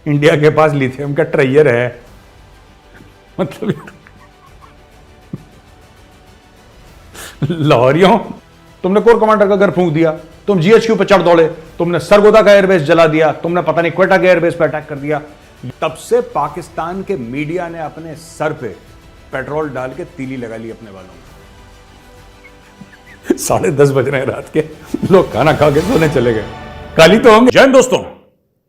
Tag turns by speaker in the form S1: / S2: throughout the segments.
S1: India के पास lithium का treasure है, मतलब लाहौरियों, तुमने कोर कमांडर का घर फूंक दिया, तुम जीएचक्यू पे चढ़ दौड़े, तुमने सरगोदा का एयरबेस जला दिया, तुमने पता नहीं क्वेटा के एयरबेस पे अटैक कर दिया। तब से पाकिस्तान के मीडिया ने अपने सर पे पेट्रोल डाल के तीली लगा ली अपने वालों में। 10:30 बज रहे हैं रात के, लोग खाना खा के सोने चले गए, काली तो होंगे। जय हिंद दोस्तों,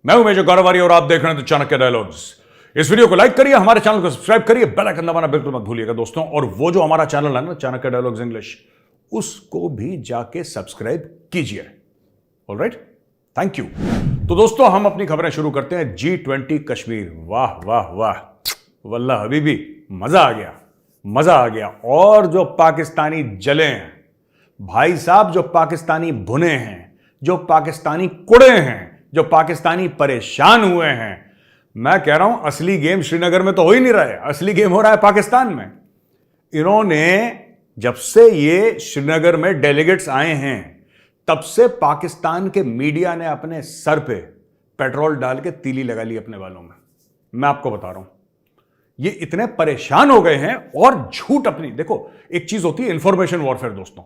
S1: मैं हूं मेजर गौरवारी और आप देख रहे हैं तो चाणक्य डायलॉग्स। इस वीडियो को लाइक करिए, हमारे चैनल को सब्सक्राइब करिए, बेल आइकन दबाना बिल्कुल मत भूलिएगा दोस्तों। और वो जो हमारा चैनल है ना, चाणक्य डायलॉग्स इंग्लिश, उसको भी जाके सब्सक्राइब कीजिए। Alright, thank you. तो दोस्तों, हम अपनी खबरें शुरू करते हैं। G20 कश्मीर, वाह वाह वाह, वल्लाह हबीबी, मजा आ गया, मजा आ गया। और जो पाकिस्तानी जले हैं भाई साहब, जो पाकिस्तानी भुने हैं, जो पाकिस्तानी कुड़े हैं, जो पाकिस्तानी परेशान हुए हैं, मैं कह रहा हूं असली गेम श्रीनगर में तो हो ही नहीं रहा है, असली गेम हो रहा है पाकिस्तान में। इन्होंने जब से ये श्रीनगर में डेलीगेट्स आए हैं, तब से पाकिस्तान के मीडिया ने अपने सर पे पेट्रोल डाल के तीली लगा ली अपने वालों में। मैं आपको बता रहा हूं, ये इतने परेशान हो गए हैं। और झूठ अपनी, देखो एक चीज होती है इंफॉर्मेशन वॉरफेयर दोस्तों,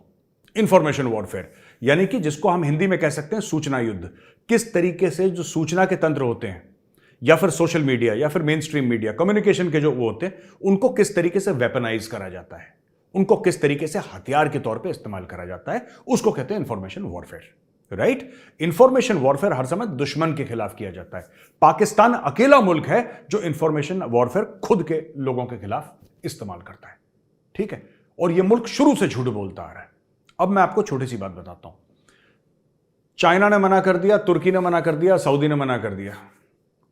S1: इंफॉर्मेशन वॉरफेयर, यानी कि जिसको हम हिंदी में कह सकते हैं सूचना युद्ध। किस तरीके से जो सूचना के तंत्र होते हैं, या फिर सोशल मीडिया, या फिर मेन स्ट्रीम मीडिया, कम्युनिकेशन के जो वो होते हैं, उनको किस तरीके से वेपनाइज करा जाता है, उनको किस तरीके से हथियार के तौर पे इस्तेमाल करा जाता है, उसको कहते हैं information warfare. Right? Information warfare हर समय दुश्मन के खिलाफ किया जाता है। पाकिस्तान अकेला मुल्क है जो इंफॉर्मेशन वॉरफेयर खुद के लोगों के खिलाफ इस्तेमाल करता है। ठीक है? और यह मुल्क शुरू से झूठ बोलता आ रहा है। अब मैं आपको छोटी सी बात बताता हूं। चाइना ने मना कर दिया, तुर्की ने मना कर दिया, सऊदी ने मना कर दिया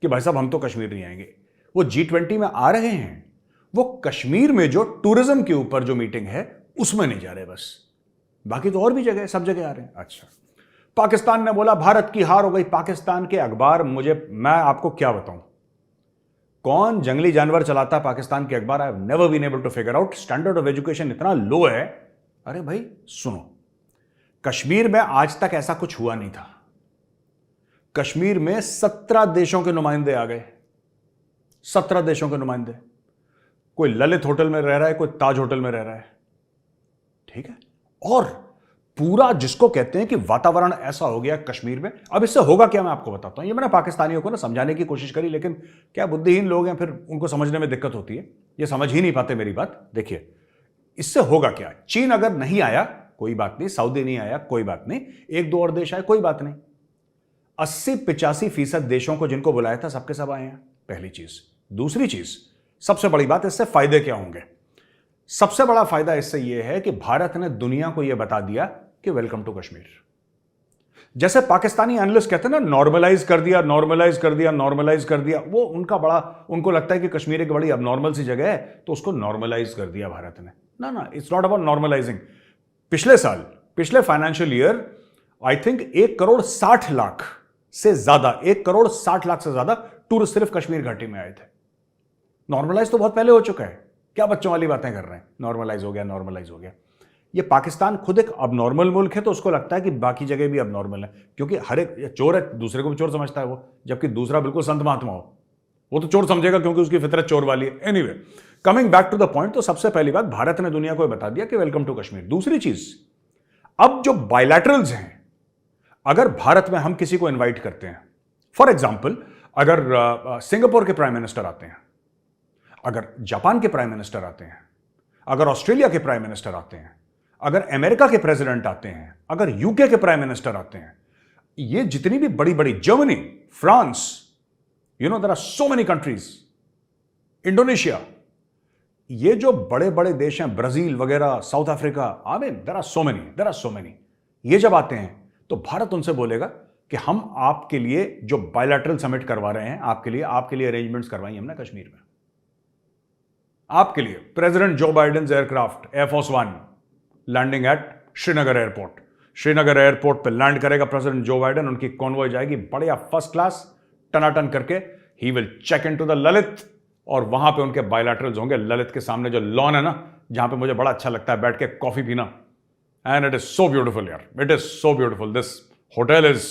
S1: कि भाई साहब हम तो कश्मीर नहीं आएंगे। वो G20 में आ रहे हैं, वो कश्मीर में जो टूरिज्म के ऊपर जो मीटिंग है उसमें नहीं जा रहे बस, बाकी तो और भी जगह, सब जगह आ रहे हैं। अच्छा, पाकिस्तान ने बोला भारत की हार हो गई। पाकिस्तान के अखबार, मैं आपको क्या बताऊं, कौन जंगली जानवर चलाता है पाकिस्तान के अखबार? I have never been able to figure out. Standard of education इतना लो है। अरे भाई सुनो, कश्मीर में आज तक ऐसा कुछ हुआ नहीं था। कश्मीर में 17 देशों के नुमाइंदे आ गए, 17 देशों के नुमाइंदे। कोई ललित होटल में रह रहा है, कोई ताज होटल में रह रहा है। ठीक है? और पूरा जिसको कहते हैं कि वातावरण ऐसा हो गया कश्मीर में। अब इससे होगा क्या, मैं आपको बताता हूं। ये मैंने पाकिस्तानियों को ना समझाने की कोशिश करी, लेकिन क्या बुद्धिहीन लोग हैं, फिर उनको समझने में दिक्कत होती है, ये समझ ही नहीं पाते मेरी बात। देखिए, इससे होगा क्या। चीन अगर नहीं आया कोई बात नहीं, सऊदी नहीं आया कोई बात नहीं, एक दो और देश आए कोई बात नहीं, 80-85% देशों को जिनको बुलाया था सबके सब आए हैं। पहली चीज। दूसरी चीज, सबसे बड़ी बात, इससे फायदे क्या होंगे? सबसे बड़ा फायदा इससे यह है कि भारत ने दुनिया को यह बता दिया कि वेलकम टू कश्मीर। जैसे पाकिस्तानी एनालिस्ट कहते हैं ना, नॉर्मलाइज कर दिया, नॉर्मलाइज कर दिया, नॉर्मलाइज कर दिया। वो उनका बड़ा, उनको लगता है कि कश्मीर एक बड़ी अबनॉर्मल सी जगह है, तो उसको नॉर्मलाइज कर दिया भारत ने। ना, इट्स नॉट अबाउट नॉर्मलाइजिंग। पिछले साल, पिछले फाइनेंशियल ईयर, आई थिंक 1,60,00,000 से ज्यादा, 1,60,00,000 से ज्यादा टूरिस्ट सिर्फ कश्मीर घाटी में आए थे। नॉर्मलाइज तो बहुत पहले हो चुका है, क्या बच्चों वाली बातें कर रहे हैं? नॉर्मलाइज हो गया, नॉर्मलाइज हो गया। ये पाकिस्तान खुद एक अबनॉर्मल मुल्क है, तो उसको लगता है कि बाकी जगह भी अबनॉर्मल है, क्योंकि हर एक चोर है, दूसरे को भी चोर समझता है वो, जबकि दूसरा बिल्कुल संत महात्मा हो, वो तो चोर समझेगा क्योंकि उसकी फितरत चोर वाली है। Anyway, coming back to the point, तो सबसे पहली बात, भारत ने दुनिया को बता दिया कि वेलकम टू कश्मीर। दूसरी चीज, अब जो बायलैटरल्स हैं, अगर भारत में हम किसी को इन्वाइट करते हैं, फॉर एग्जाम्पल अगर सिंगापुर के प्राइम मिनिस्टर आते हैं, अगर जापान के प्राइम मिनिस्टर आते हैं, अगर ऑस्ट्रेलिया के प्राइम मिनिस्टर आते हैं, अगर अमेरिका के प्रेसिडेंट आते हैं, अगर यूके के प्राइम मिनिस्टर आते हैं, ये जितनी भी बड़ी बड़ी, Germany, France, there are so many countries, Indonesia, ये जो बड़े बड़े देश हैं, ब्राजील वगैरह, South Africa, I mean there are so many, ये जब आते हैं तो भारत उनसे बोलेगा कि हम आपके लिए जो बायलैटरल समिट करवा रहे हैं, आपके लिए अरेंजमेंट्स करवाई हमने कश्मीर में, आपके लिए। President Joe Biden aircraft Air Force 1 landing at Srinagar airport. Srinagar airport पे लैंड करेगा प्रेसिडेंट जो बाइडेन, उनकी कॉन्वॉय जाएगी बढ़िया फर्स्ट क्लास टनाटन करके। He will check in to the Lalit, और वहां पे उनके बायलैटरल्स होंगे। ललित के सामने जो लॉन है ना, जहां पे मुझे बड़ा अच्छा लगता है बैठ के कॉफी पीना, and it is so beautiful यार, it is so beautiful. This hotel is,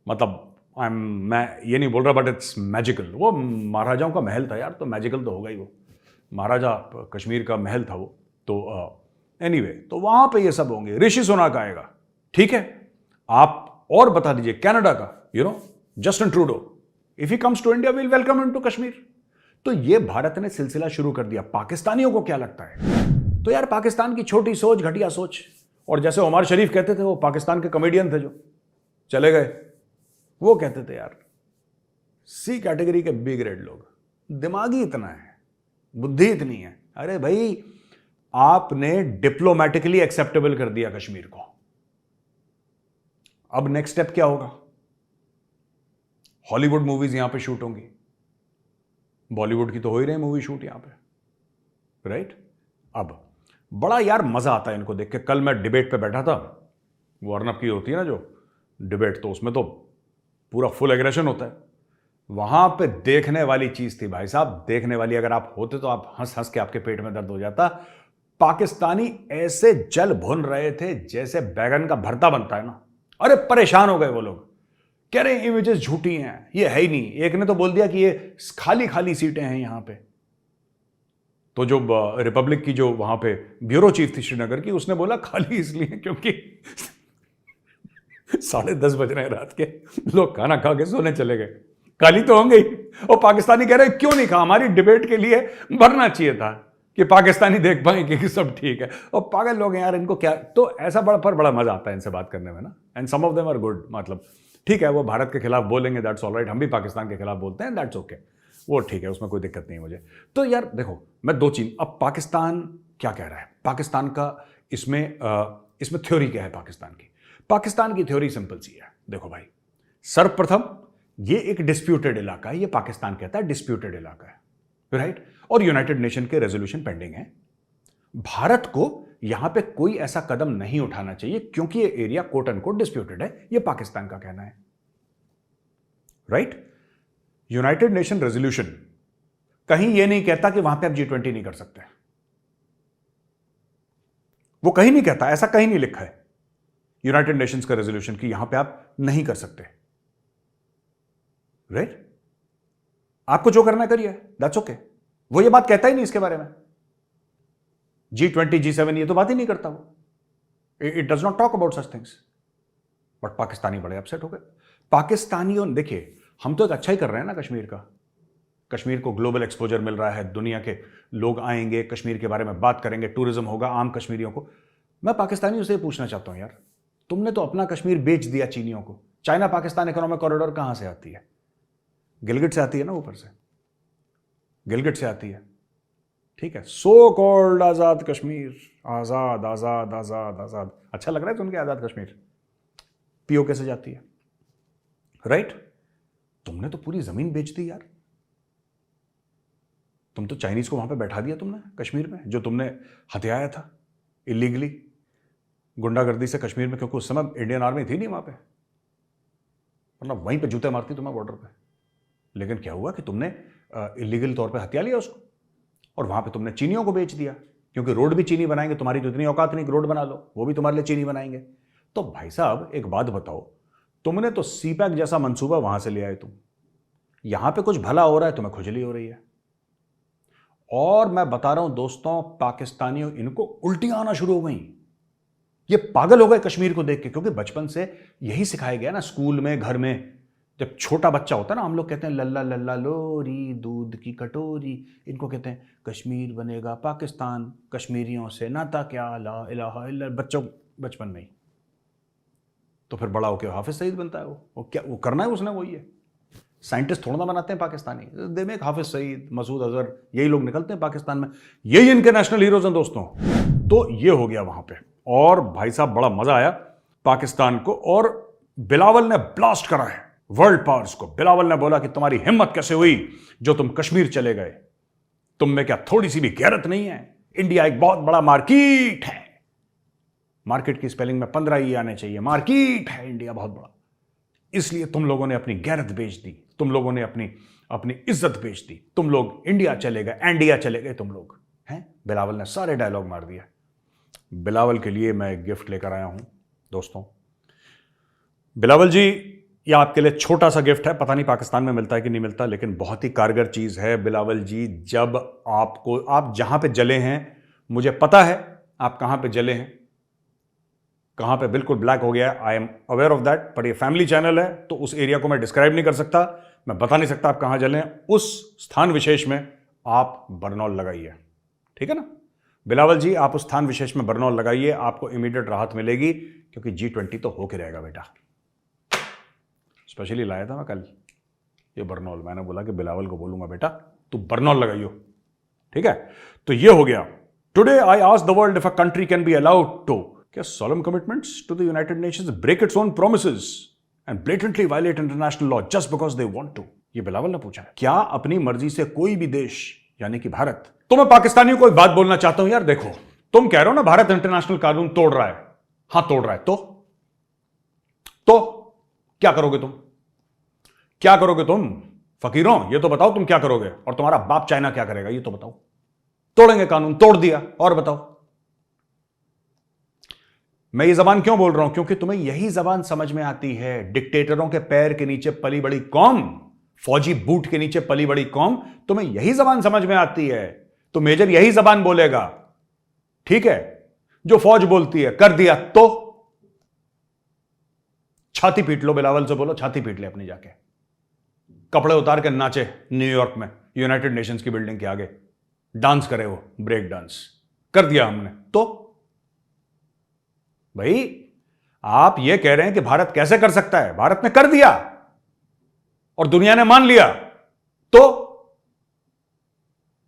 S1: मतलब मैं ये नहीं बोल रहा, बट इट्स मैजिकल। वो महाराजाओं का महल था यार, तो मैजिकल तो होगा ही। वो महाराजा कश्मीर का महल था वो। तो एनीवे, तो वहां पे ये सब होंगे। ऋषि सुनक आएगा, ठीक है। आप और बता दीजिए कनाडा का, Justin Trudeau, if he comes to India will welcome him to Kashmir. तो ये भारत ने सिलसिला शुरू कर दिया। पाकिस्तानियों को क्या लगता है? तो यार पाकिस्तान की छोटी सोच, घटिया सोच। और जैसे उमर शरीफ कहते थे, वो पाकिस्तान के कॉमेडियन थे जो चले गए, वो कहते थे यार सी कैटेगरी के बी ग्रेड लोग, दिमागी इतना है, बुद्धि इतनी है। अरे भाई, आपने डिप्लोमेटिकली एक्सेप्टेबल कर दिया कश्मीर को। अब नेक्स्ट स्टेप क्या होगा? हॉलीवुड मूवीज यहां पे शूट होंगी, बॉलीवुड की तो हो ही रही मूवी शूट यहां पे, राइट? अब बड़ा यार मजा आता है इनको देख के। कल मैं डिबेट पे बैठा था, वो अर्नब की होती है ना जो डिबेट, तो उसमें तो पूरा फुल एग्रेशन होता है। वहां पे देखने वाली चीज थी भाई साहब, देखने वाली। अगर आप होते तो आप हंस हंस के आपके पेट में दर्द हो जाता। पाकिस्तानी ऐसे जल भुन रहे थे जैसे बैगन का भरता बनता है ना। अरे परेशान हो गए वो लोग, कह रहे इमेजेस झूठी हैं, ये है ही नहीं। एक ने तो बोल दिया कि ये खाली खाली सीटें हैं यहां पे। तो जो रिपब्लिक की जो वहां पे ब्यूरो चीफ थी श्रीनगर की, उसने बोला खाली इसलिए क्योंकि 10:30 बज रहे हैं रात के, लोग खाना खा के सोने चले गए। खाली तो होंगे ही। और पाकिस्तानी कह रहे क्यों नहीं खा, हमारी डिबेट के लिए भरना चाहिए था कि पाकिस्तानी देख पाएंगे कि सब ठीक है। और पागल लोग हैं यार, इनको क्या। तो ऐसा बड़ा मजा आता है इनसे बात करने में ना। And some of them are good. मतलब ठीक है, वो भारत के खिलाफ बोलेंगे, दैट्स ऑल राइट। हम भी पाकिस्तान के खिलाफ बोलते हैं, दैट्स ओके, वो ठीक है, उसमें कोई दिक्कत नहीं है मुझे। तो यार देखो, मैं दो चीज, अब पाकिस्तान क्या कह रहा है, पाकिस्तान का इसमें थ्योरी क्या है पाकिस्तान की थ्योरी सिंपल सी है। देखो भाई, सर्वप्रथम ये एक डिस्प्यूटेड इलाका है, ये पाकिस्तान कहता है डिस्प्यूटेड इलाका है, राइट? और यूनाइटेड नेशन के रेजोल्यूशन पेंडिंग है। भारत को यहां पे कोई ऐसा कदम नहीं उठाना चाहिए क्योंकि ये area quote and quote disputed है, ये पाकिस्तान का कहना है, राइट? यूनाइटेड नेशन रेजोल्यूशन कहीं यह नहीं कहता कि वहां पे आप G20 नहीं कर सकते। वो कहीं नहीं कहता, ऐसा कहीं नहीं लिखा है यूनाइटेड नेशंस का रेजोल्यूशन कि यहां पे आप नहीं कर सकते, राइट? आपको जो करना करिए, दैट्स ओके। वो ये बात कहता ही नहीं इसके बारे में। G20 G7 ये तो बात ही नहीं करता वो। It does not talk about such things. But Pakistani बड़े अपसेट हो गए। पाकिस्तानियों, देखिए हम तो एक अच्छा ही कर रहे हैं ना कश्मीर का। कश्मीर को ग्लोबल एक्सपोजर मिल रहा है, दुनिया के लोग आएंगे, कश्मीर के बारे में बात करेंगे, टूरिज्म होगा आम कश्मीरियों को। मैं पाकिस्तानियों से पूछना चाहता हूं यार, तुमने तो अपना कश्मीर बेच दिया चीनियों को। चाइना पाकिस्तान इकोनॉमिक कॉरिडोर कहां से आती है? गिलगिट से आती है ना, ऊपर से गिलगिट से आती है, ठीक है। सो कॉल्ड आजाद कश्मीर, आजाद आजाद आजाद आजाद, अच्छा लग रहा है सुन के आजाद कश्मीर। पीओके से जाती है, राइट? तुमने तो पूरी जमीन बेच दी यार। तुम तो चाइनीज को वहां पे बैठा दिया तुमने कश्मीर में, जो तुमने हथियाया था इलीगली गुंडागर्दी से कश्मीर में, क्योंकि उस समय इंडियन आर्मी थी नहीं वहां पे, वरना वहीं पे जूते मारती तुम्हें बॉर्डर पे। लेकिन क्या हुआ कि तुमने इलीगल तौर पे हथिया लिया उसको, और वहां पे तुमने चीनियों को बेच दिया, क्योंकि रोड भी चीनी बनाएंगे। तुम्हारी तो इतनी औकात नहीं कि रोड बना लो, वो भी तुम्हारे लिए चीनी बनाएंगे। तो भाई साहब एक बात बताओ, तुमने तो सीपैक जैसा मंसूबा वहां से ले आए तुम, यहां पे कुछ भला हो रहा है, तुम्हें खुजली हो रही है। और मैं बता रहा हूं दोस्तों, पाकिस्तानियों, इनको उल्टियां आना शुरू हो गई। ये पागल हो गए कश्मीर को देख के, क्योंकि बचपन से यही सिखाया गया ना, स्कूल में, घर में। जब छोटा बच्चा होता है ना, हम लोग कहते हैं लल्ला लल्ला लोरी दूध की कटोरी, इनको कहते हैं कश्मीर बनेगा पाकिस्तान, कश्मीरियों से नाता क्या, ला इलाहा इल्ला, बच्चों बचपन में ही। तो फिर बड़ा होकर हाफिज सईद बनता है वो क्या वो करना है उसने, वही है। साइंटिस्ट थोड़ा ना बनाते हैं पाकिस्तानी, दे में हाफिज सईद, मसूद अजहर, यही लोग निकलते हैं पाकिस्तान में, यही इनके नेशनल हीरोज हैं दोस्तों। तो ये हो गया वहां पे। और भाई साहब बड़ा मजा आया पाकिस्तान को, और बिलावल ने ब्लास्ट करा है वर्ल्ड पावर्स को। बिलावल ने बोला कि तुम्हारी हिम्मत कैसे हुई जो तुम कश्मीर चले गए, तुम में क्या थोड़ी सी भी गैरत नहीं है? इंडिया एक बहुत बड़ा मार्केट है, मार्केट की स्पेलिंग में 15 ही आने चाहिए। मार्केट है इंडिया बहुत बड़ा, इसलिए तुम लोगों ने अपनी गैरत बेच दी, तुम लोगों ने अपनी इज्जत बेच दी, तुम लोग इंडिया चले गए, इंडिया चले गए तुम लोग हैं। बिलावल ने सारे डायलॉग मार दिया। बिलावल के लिए मैं गिफ्ट लेकर आया हूं दोस्तों। बिलावल जी, ये आपके लिए छोटा सा गिफ्ट है, पता नहीं पाकिस्तान में मिलता है कि नहीं मिलता, लेकिन बहुत ही कारगर चीज है बिलावल जी। जब आप जहां पे जले हैं, मुझे पता है आप कहां पे जले हैं, कहां पे बिल्कुल ब्लैक हो गया, I am aware of that, पर ये फैमिली चैनल है तो उस एरिया को मैं डिस्क्राइब नहीं कर सकता, मैं बता नहीं सकता आप कहां जले हैं। उस स्थान विशेष में आप बर्नौल लगाइए, ठीक है ना बिलावल जी, आप उस स्थान विशेष में बर्नौल लगाइए, आपको इमीडिएट राहत मिलेगी, क्योंकि G20 तो होके रहेगा बेटा। स्पेशली लाया था मैं कल ये बर्नौल, मैंने बोला कि बिलावल को बोलूंगा बेटा तू बर्नौल लगाइयो, ठीक है। तो ये हो गया। Today I ask the world if a country can be allowed to क्या solemn commitments to the United Nations break its own promises and blatantly violate international law just because they want to। ये बिलावल ने पूछा है, क्या अपनी मर्जी से कोई भी देश यानी कि भारत। तो मैं पाकिस्तानियों को एक बात बोलना चाहता हूं यार, देखो तुम कह रहे हो ना भारत इंटरनेशनल कानून तोड़ रहा है, हां तोड़ रहा है, तो क्या करोगे तुम, क्या करोगे तुम फकीरों, ये तो बताओ तुम क्या करोगे, और तुम्हारा बाप चाइना क्या करेगा ये तो बताओ। तोड़ेंगे कानून, तोड़ दिया, और बताओ। मैं ये जबान क्यों बोल रहा हूं, क्योंकि तुम्हें यही जबान समझ में आती है। डिक्टेटरों के पैर के नीचे पली बड़ी कौम, फौजी बूट के नीचे पली बड़ी कौम, तुम्हें यही जबान समझ में आती है, तो मेजर यही जबान बोलेगा, ठीक है। जो फौज बोलती है कर दिया तो छाती पीट लो, बिलावल से बोलो छाती पीट ले अपनी जाके, कपड़े उतार के नाचे न्यूयॉर्क में यूनाइटेड नेशंस की बिल्डिंग के आगे, डांस करे वो ब्रेक डांस, कर दिया हमने तो। भाई आप ये कह रहे हैं कि भारत कैसे कर सकता है, भारत ने कर दिया और दुनिया ने मान लिया, तो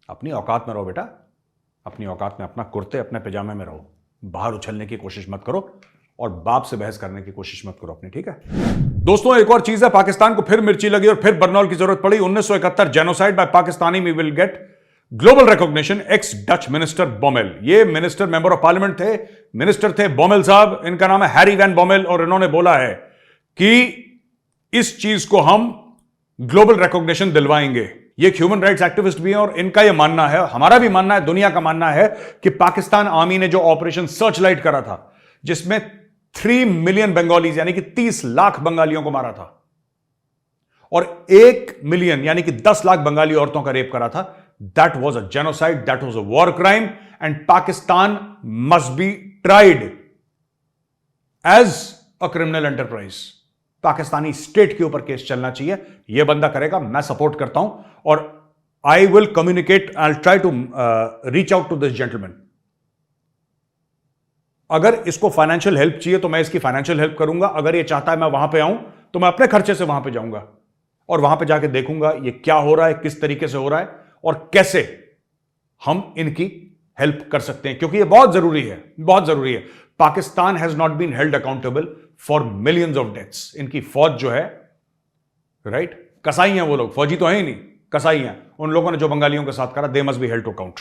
S1: अपनी औकात में रहो बेटा, अपनी औकात में, अपना कुर्ते अपने पैजामे में रहो, बाहर उछलने की कोशिश मत करो और बाप से बहस करने की कोशिश मत करो अपनी, ठीक है। दोस्तों एक और चीज है, पाकिस्तान को फिर मिर्ची लगी और फिर बर्नौल की जरूरत पड़ी। 1971 genocide by Pakistani we will get global recognition, ex Dutch minister Bommel, ये मिनिस्टर मेंबर ऑफ पार्लियामेंट थे, मिनिस्टर थे बोमेल साहब, इनका नाम है हैरी वैन बोमेल, और इन्होंने बोला है कि इस चीज को हम ग्लोबल रिकॉग्निशन दिलवाएंगे। ये एक ह्यूमन राइट्स एक्टिविस्ट भी हैं और इनका यह मानना है, हमारा भी मानना है, दुनिया का मानना है कि पाकिस्तान आर्मी ने जो ऑपरेशन सर्च लाइट करा था, जिसमें 3 मिलियन बंगालीज यानी कि 30 लाख बंगालियों को मारा था और 1 मिलियन यानी कि 10 लाख बंगाली औरतों का रेप करा था, that was a genocide, that was a war crime and Pakistan must be tried as a criminal enterprise. Pakistani state के ऊपर केस चलना चाहिए, यह बंदा करेगा, मैं सपोर्ट करता हूं और I will communicate, I try to reach out to this gentleman. अगर इसको फाइनेंशियल हेल्प चाहिए तो मैं इसकी फाइनेंशियल हेल्प करूंगा, अगर ये चाहता है मैं वहां पे आऊं तो मैं अपने खर्चे से वहां पे जाऊंगा और वहां पे जाके देखूंगा ये क्या हो रहा है, किस तरीके से हो रहा है और कैसे हम इनकी हेल्प कर सकते हैं, क्योंकि ये बहुत जरूरी है, बहुत जरूरी है। Pakistan has not been held accountable for millions of deaths. इनकी फौज जो है, राइट, कसाई हैं वो लोग, फौजी तो है ही नहीं, कसाई हैं। उन लोगों ने जो बंगालियों के साथ करा, they must be held to account.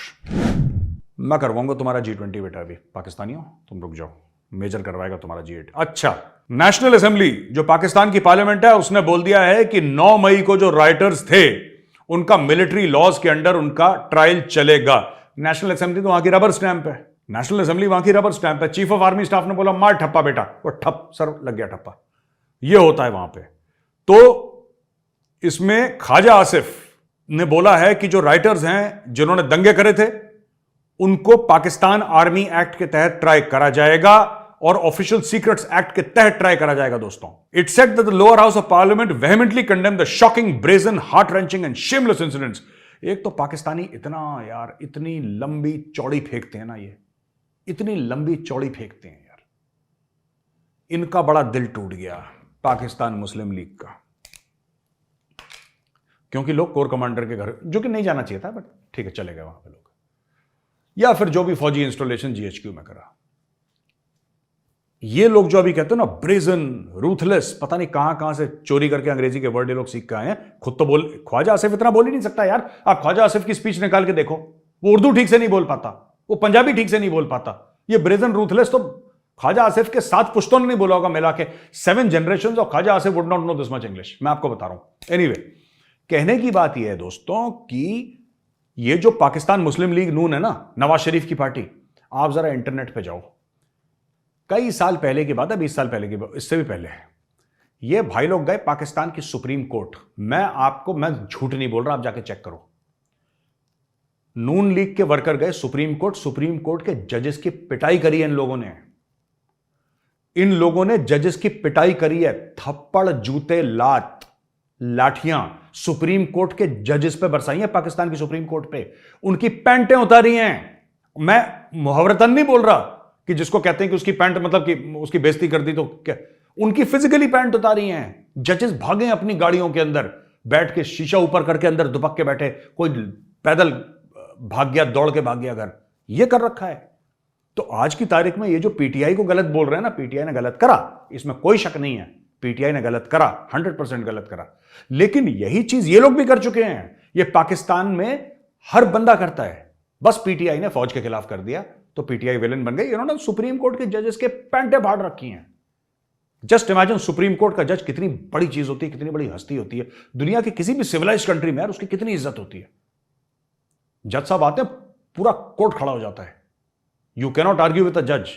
S1: मैं करवाऊंगा तुम्हारा G20 बेटा, अभी पाकिस्तानियों तुम रुक जाओ, मेजर करवाएगा तुम्हारा G8। अच्छा, नेशनल असेंबली जो पाकिस्तान की पार्लियामेंट है, उसने बोल दिया है कि 9 मई को जो राइटर्स थे उनका मिलिट्री लॉज के अंडर उनका ट्रायल चलेगा। नेशनल असेंबली तो वहां की रबर स्टैंप है, नेशनल असेंबली वहां की रबर स्टैंप है। चीफ ऑफ आर्मी स्टाफ ने बोला मार ठप्पा बेटा, वो ठप सर लग गया ठप्पा, ये होता है वहां पे। तो इसमें ख्वाजा आसिफ ने बोला है कि जो राइटर्स हैं जिन्होंने दंगे करे थे उनको पाकिस्तान आर्मी एक्ट के तहत ट्राई करा जाएगा और ऑफिशियल सीक्रेट्स एक्ट के तहत ट्राई करा जाएगा। दोस्तों, it said that the lower house of parliament vehemently condemn the shocking, brazen, heart wrenching and shameless incidents. एक तो पाकिस्तानी इतना यार, इतनी लंबी चौड़ी फेंकते हैं ना, ये इतनी लंबी चौड़ी फेंकते हैं यार, इनका बड़ा दिल टूट गया पाकिस्तान मुस्लिम लीग का, क्योंकि लोग कोर कमांडर के घर, जो कि नहीं जाना चाहिए था, बट ठीक है चले गए वहां पे लोग, या फिर जो भी फौजी इंस्टॉलेशन GHQ में करा। ये लोग जो अभी कहते हैं ना ब्रेजन, रूथलेस, पता नहीं कहां कहां से चोरी करके अंग्रेजी के वर्ड ये लोग सीख के आए हैं। खुद तो बोल, ख्वाजा आसिफ इतना बोल ही नहीं सकता यार। आप ख्वाजा आसिफ की स्पीच निकाल के देखो, वो उर्दू ठीक से नहीं बोल पाता, वो पंजाबी ठीक से नहीं बोल पाता। ये ब्रेजन, रूथलेस तो ख्वाजा आसिफ के 7 पुश्तों ने नहीं बोला होगा मिला के, 7 generation of Khawaja Asif would not know this much English, मैं आपको बता रहा हूं। एनीवे, कहने की बात यह है दोस्तों कि ये जो पाकिस्तान मुस्लिम लीग नून है ना, नवाज शरीफ की पार्टी, आप जरा इंटरनेट पे जाओ, कई साल पहले की बात है, 20 साल पहले की बात, इससे भी पहले है, ये भाई लोग गए पाकिस्तान की सुप्रीम कोर्ट। मैं झूठ नहीं बोल रहा, आप जाके चेक करो। नून लीग के वर्कर गए सुप्रीम कोर्ट, सुप्रीम कोर्ट के जजेस की पिटाई करी है इन लोगों ने जजेस की पिटाई करी है। थप्पड़, जूते, लाठियां सुप्रीम कोर्ट के जजेस पे बरसाई हैं, पाकिस्तान की सुप्रीम कोर्ट पे। उनकी पैंटें उतारी हैं। मैं मुहावरतन नहीं बोल रहा कि जिसको कहते हैं कि उसकी पैंट मतलब कि उसकी बेइज्जती कर दी तो क्या, उनकी फिजिकली पैंट उतारी हैं। जजेस भागे अपनी गाड़ियों के अंदर, बैठ के शीशा ऊपर करके अंदर दुबक के बैठे, कोई पैदल भाग गया, दौड़ के भाग गया घर। यह कर रखा है। तो आज की तारीख में ये जो पीटीआई को गलत बोल रहे हैं ना, पीटीआई ने गलत करा, इसमें कोई शक नहीं है। पीटीआई ने गलत करा, 100% गलत करा। लेकिन यही चीज ये लोग भी कर चुके हैं। ये पाकिस्तान में हर बंदा करता है। बस पीटीआई ने फौज के खिलाफ कर दिया तो पीटीआई विलेन बन गई। इन्होंने सुप्रीम कोर्ट के जजेस के पैंटे फाड़ रखी हैं। जस्ट इमेजिन, सुप्रीम कोर्ट का जज कितनी बड़ी चीज होती है, कितनी बड़ी हस्ती होती है। दुनिया की किसी भी सिविलाइज्ड कंट्री में यार उसकी कितनी इज्जत होती है। जज साहब आते हैं, पूरा कोर्ट खड़ा हो जाता है। You cannot argue with a जज।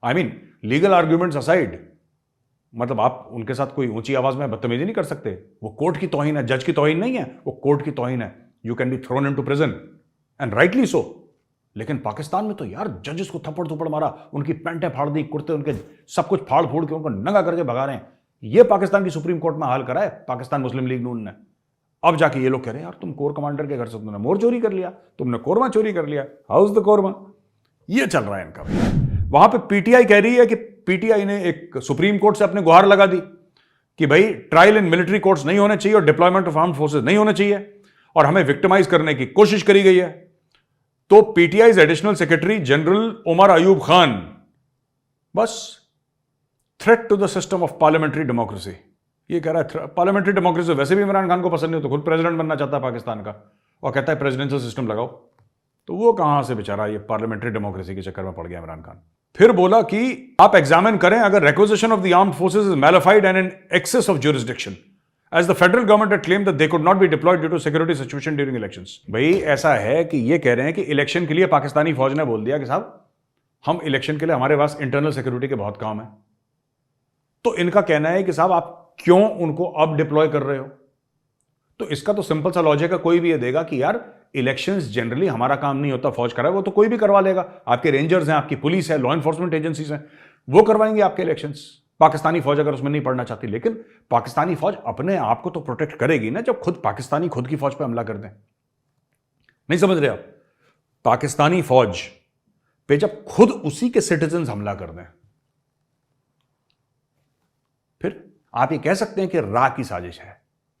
S1: I mean, legal arguments aside, मतलब आप उनके साथ कोई ऊंची आवाज में बदतमीजी नहीं कर सकते। वो कोर्ट की तौहीन है, जज की तौहीन नहीं है, वो कोर्ट की तौहीन है। You can be thrown into prison and rightly so. लेकिन पाकिस्तान में तो यार जजेस को थप्पड़ थप्पड़ मारा, उनकी पैंटें फाड़ दी, कुर्ते उनके सब कुछ फाड़ फूड़ के उनको नंगा करके भगा रहे हैं। ये पाकिस्तान की सुप्रीम कोर्ट में हाल करा है पाकिस्तान मुस्लिम लीग नून ने। अब जाके ये लोग कह रहे हैं यार तुम कोर कमांडर के घर से तुमने मोर चोरी कर लिया, तुमने कोरमा चोरी कर लिया। House the korma. ये चल रहा है इनका। वहां पे पीटीआई कह रही है कि पीटीआई ने एक सुप्रीम कोर्ट से अपने गुहार लगा दी कि भाई ट्रायल इन मिलिट्री कोर्ट्स नहीं होने चाहिए और डिप्लॉयमेंट ऑफ आर्म्ड फोर्सेस नहीं होने चाहिए, और हमें विक्टिमाइज करने की कोशिश करी गई है। तो PTI additional secretary general Omar Ayub Khan, बस threat to the system of parliamentary democracy, ये कह रहा है पार्लियामेंट्री डेमोक्रेसी वैसे भी इमरान खान को पसंद नहीं, तो खुद प्रेसिडेंट बनना चाहता है पाकिस्तान का, और कहता है प्रेसिडेंशियल सिस्टम लगाओ। तो वो कहां से बेचारा ये पार्लियामेंट्री डेमोक्रेसी के चक्कर में पड़ गया इमरान खान। फिर बोला कि आप एग्जामिन करें अगर requisition of the armed forces is mala fide and in excess of jurisdiction, as the federal government had claimed that they could not be deployed due to security situation during elections। भाई ऐसा है कि ये कह रहे हैं कि इलेक्शन के लिए पाकिस्तानी फौज ने बोल दिया कि साहब हम इलेक्शन के लिए, हमारे पास इंटरनल सिक्योरिटी के बहुत काम है। तो इनका कहना है कि साहब आप क्यों उनको अब डिप्लॉय कर रहे हो। तो इसका तो सिंपल सा लॉजिक है, कोई भी ये देगा कि यार इलेक्शंस जनरली हमारा काम नहीं होता, फौज कराए, वो तो कोई भी करवा लेगा। आपके रेंजर्स हैं, आपकी पुलिस है, लॉ एनफोर्समेंट एजेंसीज हैं, वो करवाएंगे आपके इलेक्शंस। पाकिस्तानी फौज अगर उसमें नहीं पड़ना चाहती, लेकिन पाकिस्तानी फौज अपने आप को तो प्रोटेक्ट करेगी ना जब खुद पाकिस्तानी खुद की फौज पे हमला कर दें। नहीं समझ रहे आप? पाकिस्तानी फौज पे जब खुद उसी के सिटीजन हमला कर दें, फिर आप ये कह सकते हैं कि रा की साजिश है।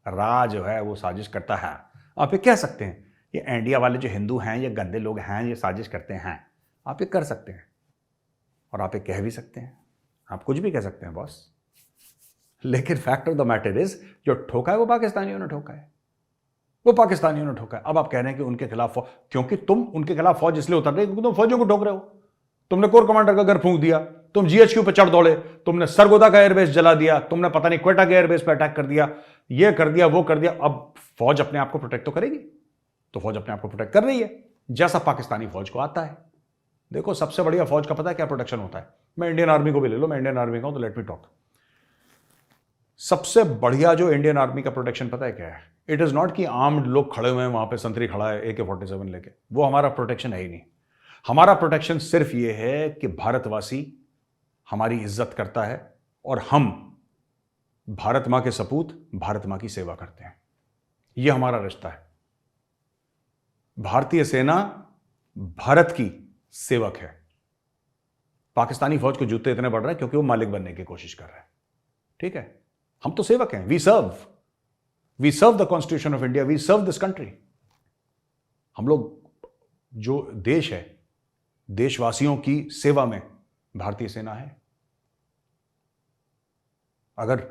S1: रा जो है वो साजिश करता है। आप ये कह सकते हैं ये इंडिया वाले जो हिंदू हैं, ये गंदे लोग हैं, ये साजिश करते हैं। आप ये कर सकते हैं और आप ये कह भी सकते हैं, आप कुछ भी कह सकते हैं बॉस। लेकिन fact of the matter is, जो ठोका है वो पाकिस्तानियों ने ठोका है, वो पाकिस्तानियों ने ठोका है। अब आप कह रहे हैं कि उनके खिलाफ, क्योंकि तुम उनके खिलाफ फौज इसलिए उतर रहे क्योंकि तुम फौजियों को ठोक रहे हो। तुमने कोर कमांडर का घर फूंक दिया, तुम जीएचक्यू पे चढ़ दौड़े, तुमने सरगोदा का एयरबेस जला दिया, तुमने पता नहीं क्वेटा के एयरबेस पे अटैक कर दिया, ये कर दिया, वो कर दिया। अब फौज अपने आप को प्रोटेक्ट तो करेगी, तो फौज अपने आप को प्रोटेक्ट कर रही है जैसा पाकिस्तानी फौज को आता है। देखो सबसे बढ़िया फौज का पता है क्या प्रोटेक्शन होता है? मैं इंडियन आर्मी को भी ले लो, मैं इंडियन आर्मी का हूं तो लेट मी टॉक। सबसे बढ़िया जो इंडियन आर्मी का प्रोटेक्शन पता है क्या है? इट इज नॉट कि आर्म्ड लोग खड़े हुए हैं वहां पे, संतरी खड़ा है AK-47 लेके, वो हमारा प्रोटेक्शन है ही नहीं। हमारा प्रोटेक्शन सिर्फ ये है कि भारतवासी हमारी इज्जत करता है और हम भारत मां के सपूत, भारत मां की सेवा करते हैं। यह हमारा रिश्ता है। भारतीय सेना भारत की सेवक है। पाकिस्तानी फौज को जूते इतने बढ़ रहे हैं क्योंकि वो मालिक बनने की कोशिश कर रहे हैं। ठीक है, हम तो सेवक हैं। We serve the constitution of India, we serve this country. हम लोग जो देश है, देशवासियों की सेवा में भारतीय सेना है। अगर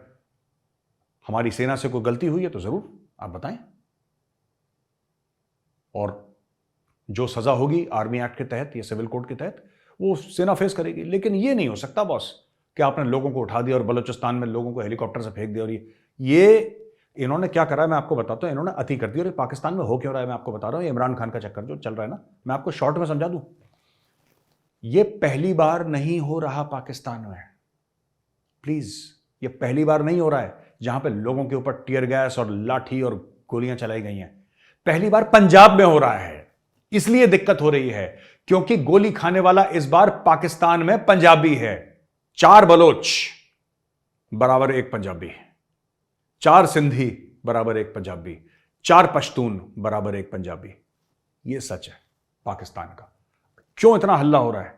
S1: हमारी सेना से कोई गलती हुई है तो जरूर आप बताएं, और जो सजा होगी आर्मी एक्ट के तहत या सिविल कोड के तहत वो सेना फेस करेगी। लेकिन ये नहीं हो सकता बॉस कि आपने लोगों को उठा दिया और बलूचिस्तान में लोगों को हेलीकॉप्टर से फेंक दिया। और ये इन्होंने क्या करा है मैं आपको बताता हूं। इन्होंने अति कर दी। और ये पाकिस्तान में हो क्यों रहा है मैं आपको बता रहा हूं। इमरान खान का चक्कर जो चल रहा है ना, मैं आपको शॉर्ट में समझा दूं। ये पहली बार नहीं हो रहा पाकिस्तान में। प्लीज यह पहली बार नहीं हो रहा है जहां पे लोगों के ऊपर टीयर गैस और लाठी और गोलियां चलाई गई हैं। पहली बार पंजाब में हो रहा है। इसलिए दिक्कत हो रही है क्योंकि गोली खाने वाला इस बार पाकिस्तान में पंजाबी है। 4 बलोच बराबर 1 पंजाबी, 4 सिंधी बराबर 1 पंजाबी, 4 पश्तून बराबर 1 पंजाबी। यह सच है पाकिस्तान का। क्यों इतना हल्ला हो रहा है?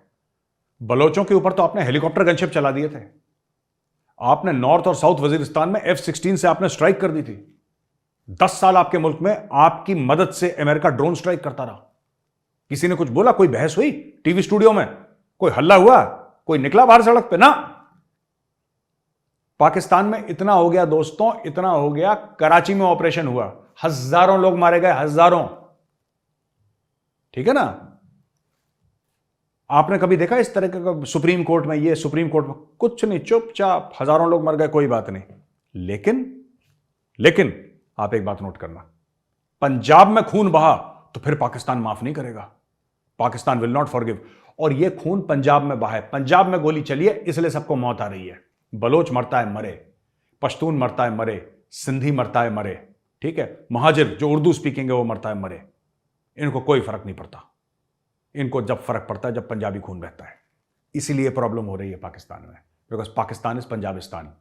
S1: बलोचों के ऊपर तो आपने हेलीकॉप्टर गनशिप चला दिए थे। आपने नॉर्थ और साउथ वजीरिस्तान में F-16 से आपने स्ट्राइक कर दी थी। 10 साल आपके मुल्क में आपकी मदद से अमेरिका ड्रोन स्ट्राइक करता रहा। किसी ने कुछ बोला? कोई बहस हुई टीवी स्टूडियो में? कोई हल्ला हुआ? कोई निकला बाहर सड़क पे? ना। पाकिस्तान में इतना हो गया दोस्तों, इतना हो गया। कराची में ऑपरेशन हुआ, हजारों लोग मारे गए, हजारों। ठीक है ना? आपने कभी देखा इस तरह का सुप्रीम कोर्ट में? ये सुप्रीम कोर्ट में कुछ नहीं, चुपचाप हजारों लोग मर गए, कोई बात नहीं। लेकिन आप एक बात नोट करना, पंजाब में खून बहा तो फिर पाकिस्तान माफ नहीं करेगा। Pakistan will not forgive. और यह खून पंजाब में बहा है, पंजाब में गोली चली है, इसलिए सबको मौत आ रही है। बलोच मरता है मरे, पश्तून मरता है मरे, सिंधी मरता है मरे, ठीक है, महाजिर जो उर्दू स्पीकिंग है वो मरता है मरे। इनको कोई फर्क नहीं पड़ता। इनको जब फर्क पड़ता है जब पंजाबी खून बहता है। इसीलिए प्रॉब्लम हो रही है पाकिस्तान में, बिकॉज पाकिस्तान इज पंजाबिस्तान।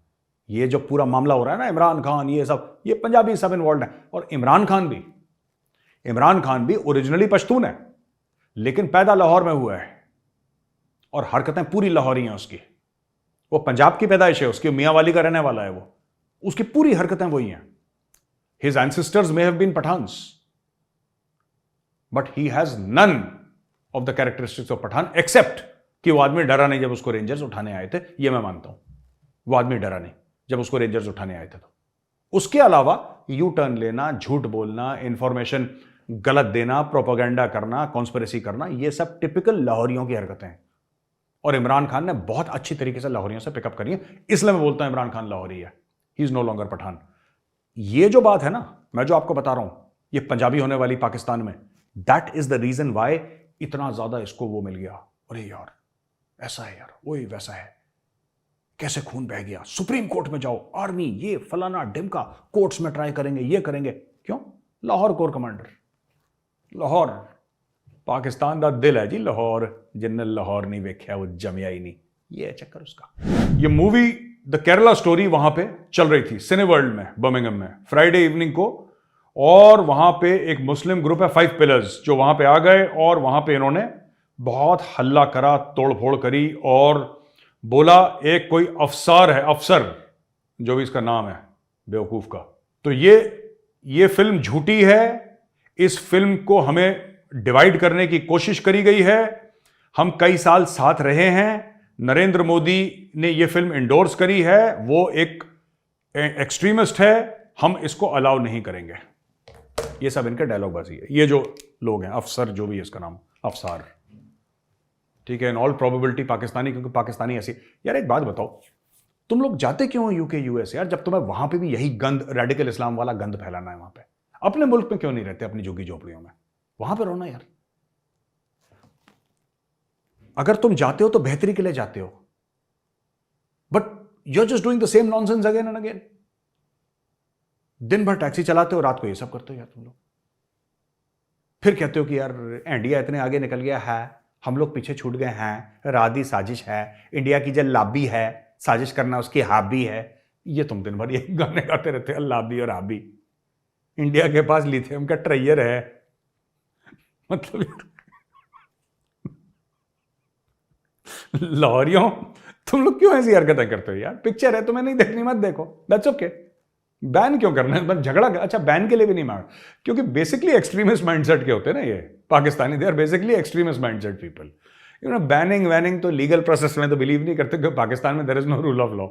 S1: ये जो पूरा मामला हो रहा है ना, इमरान खान, ये सब, ये पंजाबी सब इन्वॉल्व है। और इमरान खान भी ओरिजिनली पश्तून है, लेकिन पैदा लाहौर में हुआ है और हरकतें पूरी लाहौरी हैं उसकी। वो पंजाब की पैदाइश है उसकी, मियां वाली का रहने वाला है वो, उसकी पूरी हरकतें वही हैं। His ancestors may have been Pathans, but he has none of the characteristics of Pathan, except कि वो आदमी डरा नहीं जब उसको रेंजर्स उठाने आए थे। ये मैं मानता हूं, वो आदमी डरा नहीं जब उसको रेंजर्स उठाने आए थे। तो उसके अलावा यू टर्न लेना, झूठ बोलना, इंफॉर्मेशन गलत देना, प्रोपेगेंडा करना, कॉन्स्पिरेसी करना, ये सब टिपिकल लाहौरियों की हरकतें हैं। और इमरान खान ने बहुत अच्छी तरीके से लाहौरियों से पिकअप करी है, इसलिए मैं बोलता हूं इमरान खान लाहौरी है। He is no longer Pathan. ये जो बात है ना, मैं जो आपको बता रहा हूं, ये पंजाबी होने वाली पाकिस्तान में, that is the reason why इतना ज्यादा इसको वो मिल गया। अरे यार ऐसा है यार, वही वैसा है, कैसे खून बह गया, सुप्रीम कोर्ट में जाओ, आर्मी ये फलाना ढिमका, कोर्ट्स में ट्राई करेंगे, ये करेंगे। क्यों? लाहौर कोर कमांडर, लाहौर पाकिस्तान का दिल है जी लाहौर। जिन्हें लाहौर नहीं वेख्या वो जमिया ही नहीं, ये है चक्कर उसका। ये मूवी द केरला स्टोरी वहां पे चल रही थी सिनेवर्ल्ड में, बर्मिंघम में, फ्राइडे इवनिंग को। और वहां पे एक मुस्लिम ग्रुप है 5 पिलर्स, जो वहां पे आ गए और वहां पे इन्होंने बहुत हल्ला करा, तोड़फोड़ करी और बोला एक कोई अफसर है, अफसर जो भी इसका नाम है बेवकूफ का। तो ये फिल्म झूठी है। इस फिल्म को हमें डिवाइड करने की कोशिश करी गई है। हम कई साल साथ रहे हैं। नरेंद्र मोदी ने यह फिल्म इंडोर्स करी है, वो एक एक्सट्रीमिस्ट है, हम इसको अलाउ नहीं करेंगे। ये सब इनके डायलॉग बाजी है। ये जो लोग हैं, अफसर जो भी है इसका नाम, अफसर, ठीक है, इन ऑल प्रोबेबिलिटी पाकिस्तानी, क्योंकि पाकिस्तानी ऐसी। यार एक बात बताओ, तुम लोग जाते क्यों हो यूके यूएस यार, जब तुम्हें वहां पे भी यही गंद, रेडिकल इस्लाम वाला गंद फैलाना है वहां पे? अपने मुल्क में क्यों नहीं रहते, अपनी झुग्गी झोपड़ियों में? वहां पे रहो ना यार। अगर तुम जाते हो तो बेहतरी के लिए जाते हो, but you are just doing the same nonsense again and again. दिन भर टैक्सी चलाते हो, रात को ये सब करते हो यार तुम लोग। फिर कहते हो कि यार इंडिया इतने आगे निकल गया है, हम लोग पीछे छूट गए हैं, राधी साजिश है, इंडिया की जो लाबी है, साजिश करना उसकी हाबी है। ये तुम दिन भर ये गाने गाते रहते हो, लाबी और हाबी। इंडिया के पास लिथियम का ट्रेयर है, मतलब लाहौरियों तुम लोग क्यों ऐसी हरकतें करते हो यार? पिक्चर है, तुम्हें नहीं देखनी मत देखो, दैट्स ओके। बैन क्यों करना है? झगड़ा, अच्छा बैन के लिए भी नहीं मांग, क्योंकि बेसिकली एक्सट्रीमिस्ट माइंडसेट के होते हैं ना ये Pakistani, they are basically extremist mindset people. You know, banning वैनिंग तो लीगल प्रोसेस में तो बिलीव नहीं करते, क्योंकि पाकिस्तान में there is no rule of law.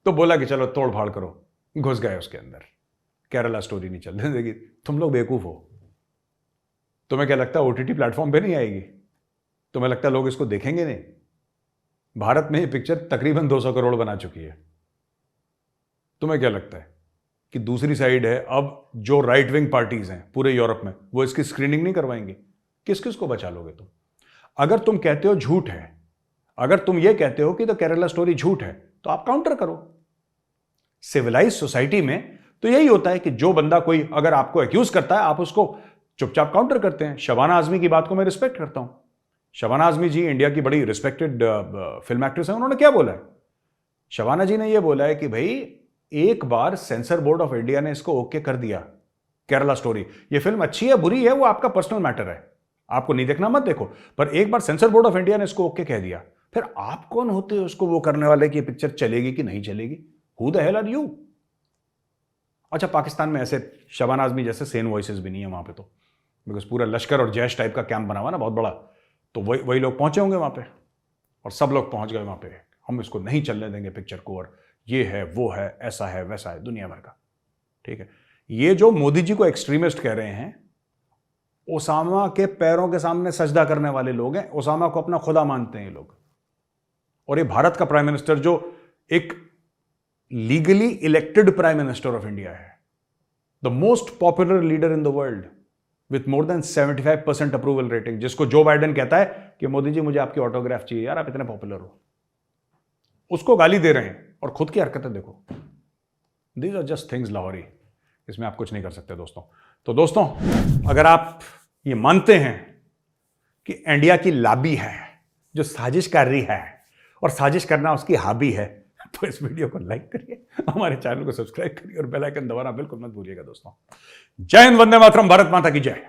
S1: तो बोला कि चलो तोड़ फाड़ करो, घुस गए उसके अंदर। केरला स्टोरी नहीं चल रही। तुम लोग बेवकूफ हो। तुम्हें क्या लगता है ओटीटी प्लेटफॉर्म पे नहीं आएगी? तुम्हें लगता है लोग इसको देखेंगे नहीं? भारत में ये पिक्चर तकरीबन 200 करोड़ बना चुकी है। तुम्हें क्या लगता है कि दूसरी साइड है, अब जो राइट विंग पार्टीज हैं पूरे यूरोप में, वो इसकी स्क्रीनिंग नहीं करवाएंगे? किस किस को बचा लोगे तुम? अगर तुम कहते हो झूठ है, अगर तुम ये कहते हो कि द केरला स्टोरी झूठ है, तो आप काउंटर करो। सिविलाइज सोसाइटी में तो यही होता है कि जो बंदा कोई अगर आपको एक्यूज करता है आप उसको चुपचाप काउंटर करते हैं। शबाना आजमी की बात को मैं रिस्पेक्ट करता हूं। शबाना आजमी जी इंडिया की बड़ी रिस्पेक्टेड फिल्म एक्ट्रेस है। उन्होंने क्या बोला है? शबाना जी ने यह बोला है कि भाई एक बार सेंसर बोर्ड ऑफ इंडिया ने इसको ओके कर दिया, केरला स्टोरी, ये फिल्म अच्छी है बुरी है वो आपका पर्सनल मैटर है, आपको नहीं देखना मत देखो, पर एक बार सेंसर बोर्ड ऑफ इंडिया ने इसको ओके कह दिया, फिर आप कौन होते हो उसको वो करने वाले कि पिक्चर चलेगी कि नहीं चलेगी? Who the hell are you? अच्छा, पाकिस्तान में ऐसे शबाना आजमी जैसे सेन वॉइसेस भी नहीं है वहां पे, तो बिकॉज पूरा लश्कर और जैश टाइप का कैंप बना हुआ ना बहुत बड़ा, तो वही लोग पहुंचे होंगे वहां पे और सब लोग पहुंच गए वहां पे, हम इसको नहीं चलने देंगे पिक्चर को, और ये है वो है ऐसा है वैसा है दुनिया भर का। ठीक है, ये जो मोदी जी को एक्सट्रीमिस्ट कह रहे हैं, ओसामा के पैरों के सामने सजदा करने वाले लोग हैं, ओसामा को अपना खुदा मानते हैं ये लोग। और ये भारत का प्राइम मिनिस्टर जो एक legally elected prime minister of India है, the most popular leader in the world with more than 75% approval rating, जिसको जो बाइडेन कहता है कि मोदी जी मुझे आपकी ऑटोग्राफ चाहिए, यार आप इतने पॉपुलर हो, उसको गाली दे रहे हैं और खुद की हरकतें देखो। These are just things Lahori, इसमें आप कुछ नहीं कर सकते दोस्तों। तो दोस्तों, अगर आप ये मानते हैं कि इंडिया की लॉबी है जो साजिश कर रही है और साजिश करना उसकी हॉबी है, तो इस वीडियो को लाइक करिए, हमारे चैनल को सब्सक्राइब करिए और बेल आइकन दबाना बिल्कुल मत भूलिएगा दोस्तों। जय हिंद, वंदे मातरम, भारत माता की जय।